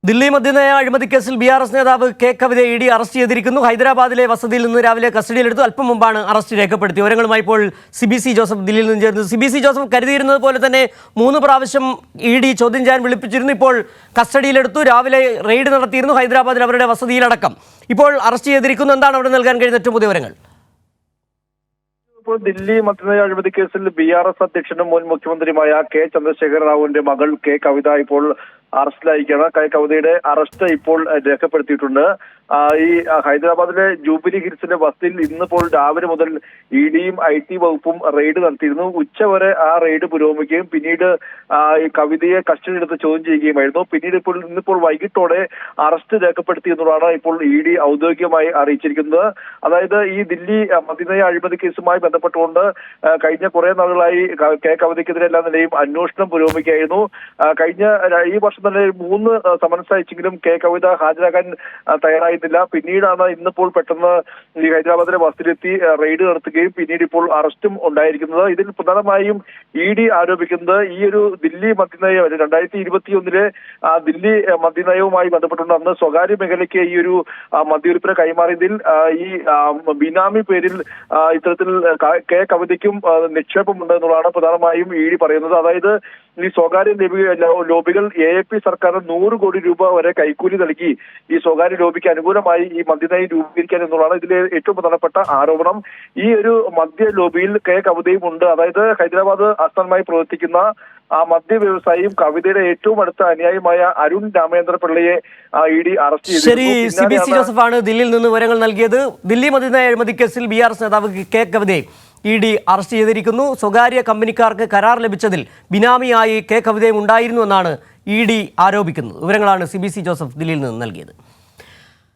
ദില്ലി മദ്യനയ അഴിമതി കേസിൽ BRS നേതാവ് കെ കവിതയെ ഇഡി അറസ്റ്റ് ചെയ്തിരിക്കുന്നു. ഹൈദരാബാദിലെ വസതിയിൽ നിന്ന് രാവിലെ കസ്റ്റഡിയിലെടുത്തു. അല്പം മുമ്പാണ് അറസ്റ്റ് രേഖപ്പെടുത്തി. വിവരങ്ങളുമായി ഇപ്പോൾ CBC ജോസഫ് ദില്ലിയിൽ നിന്ന് ചേർന്നത്. CBC ജോസഫ്, കരുതിയിരുന്നത് പോലെ തന്നെ 3 പ്രാവശ്യം ഇഡി ചോദ്യം ചെയ്യാൻ വിളിപ്പിച്ചിരുന്നു. ഇപ്പോൾ കസ്റ്റഡിയിലെടുത്തു. രാവിലെ റെയ്ഡ് നടത്തിയിരുന്നു ഹൈദരാബാദിൽ അവരുടെ വസതിയിലടക്കം. ഇപ്പോൾ അറസ്റ്റ് ചെയ്തിരിക്കുന്നു. എന്താണ് അവിടെ നൽകാൻ കഴിയുന്ന ഏറ്റവും പുതിയ വിവരങ്ങൾ? ദില്ലി മദ്യനയ അഴിമതി കേസിൽ BRS അധ്യക്ഷനും മുൻ മുഖ്യമന്ത്രിയുമായ കെ ചന്ദ്രശേഖര റാവുവിന്റെ മകൾ കെ കവിത ഇപ്പോൾ അറസ്റ്റിലായിരിക്കുകയാണ്. കെ കവിതയുടെ അറസ്റ്റ് ഇപ്പോൾ രേഖപ്പെടുത്തിയിട്ടുണ്ട്. ഈ ഹൈദരാബാദിലെ ജൂബിലി ഹിൽസിലെ വസതിയിൽ ഇന്നിപ്പോൾ രാവിലെ മുതൽ ഇഡിയും IT വകുപ്പും റെയ്ഡ് നടത്തിയിരുന്നു. ഉച്ചവരെ ആ റെയ്ഡ് പുരോഗമിക്കുകയും പിന്നീട് ഈ കവിതയെ കസ്റ്റഡി എടുത്ത് ചോദ്യം ചെയ്യുകയുമായിരുന്നു. പിന്നീട് ഇന്നിപ്പോൾ വൈകിട്ടോടെ അറസ്റ്റ് രേഖപ്പെടുത്തി എന്നുള്ളതാണ് ഇപ്പോൾ ഇഡി ഔദ്യോഗികമായി അറിയിച്ചിരിക്കുന്നത്. അതായത് ഈ ദില്ലി മദ്യനയ അഴിമതി കേസുമായി ബന്ധപ്പെട്ടുകൊണ്ട് കഴിഞ്ഞ കുറെ നാളുകളായി കെ കവിതയ്ക്കെതിരെ എല്ലാ നിലയും അന്വേഷണം പുരോഗമിക്കുകയായിരുന്നു. കഴിഞ്ഞ ഈ വർഷം തന്നെ 3 സമൻസ് അയച്ചെങ്കിലും കെ കവിത ഹാജരാകാൻ തയ്യാറായിട്ടില്ല. പിന്നീടാണ് ഇന്നിപ്പോൾ പെട്ടെന്ന് ഈ ഹൈദരാബാദിലെ വസതിയിലെത്തി റെയ്ഡ് നടത്തുകയും പിന്നീട് ഇപ്പോൾ അറസ്റ്റും ഉണ്ടായിരിക്കുന്നത്. ഇതിൽ പ്രധാനമായും ഇഡി ആരോപിക്കുന്നത് ഈ ഒരു ദില്ലി മദ്യനയം 2021 ദില്ലി മദ്യനയവുമായി ബന്ധപ്പെട്ടുണ്ട്. അന്ന് സ്വകാര്യ മേഖലയ്ക്ക് ഈ ഒരു മദ്യവിൽപ്പന കൈമാറിയതിൽ ഈ ബിനാമി പേരിൽ ഇത്തരത്തിൽ കെ കവിതയ്ക്കും നിക്ഷേപമുണ്ട് എന്നുള്ളതാണ് പ്രധാനമായും ഇഡി പറയുന്നത്. അതായത് ഈ സ്വകാര്യ ലോബികൾ AAP സർക്കാരിന് 100 കോടി രൂപ വരെ കൈക്കൂലി നൽകി ഈ സ്വകാര്യ ലോബിക്ക് അനുകൂലമായി ഈ മദ്യനയം രൂപീകരിക്കാൻ എന്നുള്ളതാണ് ഇതിലെ ഏറ്റവും പ്രധാനപ്പെട്ട ആരോപണം. ഈ ഒരു മദ്യ ലോബിയിൽ കെ കവിതയും ഉണ്ട്. അതായത് ഹൈദരാബാദ് ആസ്ഥാനമായി പ്രവർത്തിക്കുന്ന ആ മദ്യ വ്യവസായിയും കവിതയുടെ ഏറ്റവും അടുത്ത അനുയായിയുമായ അരുൺ രാമേന്ദ്ര പിള്ളയെ ഇഡി അറസ്റ്റ് ചെയ്തു. ശരി, CBC ജോസഫാണ് ദില്ലിയിൽ നിന്ന് വിവരങ്ങൾ നൽകിയത്. ദില്ലി മദ്യനയ അഴിമതി കേസിൽ BRS നേതാവ് കെ കവിതയെ ഇഡി അറസ്റ്റ് ചെയ്തിരിക്കുന്നു. സ്വകാര്യ കമ്പനിക്കാർക്ക് കരാർ ലഭിച്ചതിൽ ബിനാമിയായി കെ കവിതയും ഉണ്ടായിരുന്നു എന്നാണ് ഇഡി ആരോപിക്കുന്നത്. വിവരങ്ങളാണ് CBC ജോസഫ് ദില്ലിയിൽ നിന്ന് നൽകിയത്.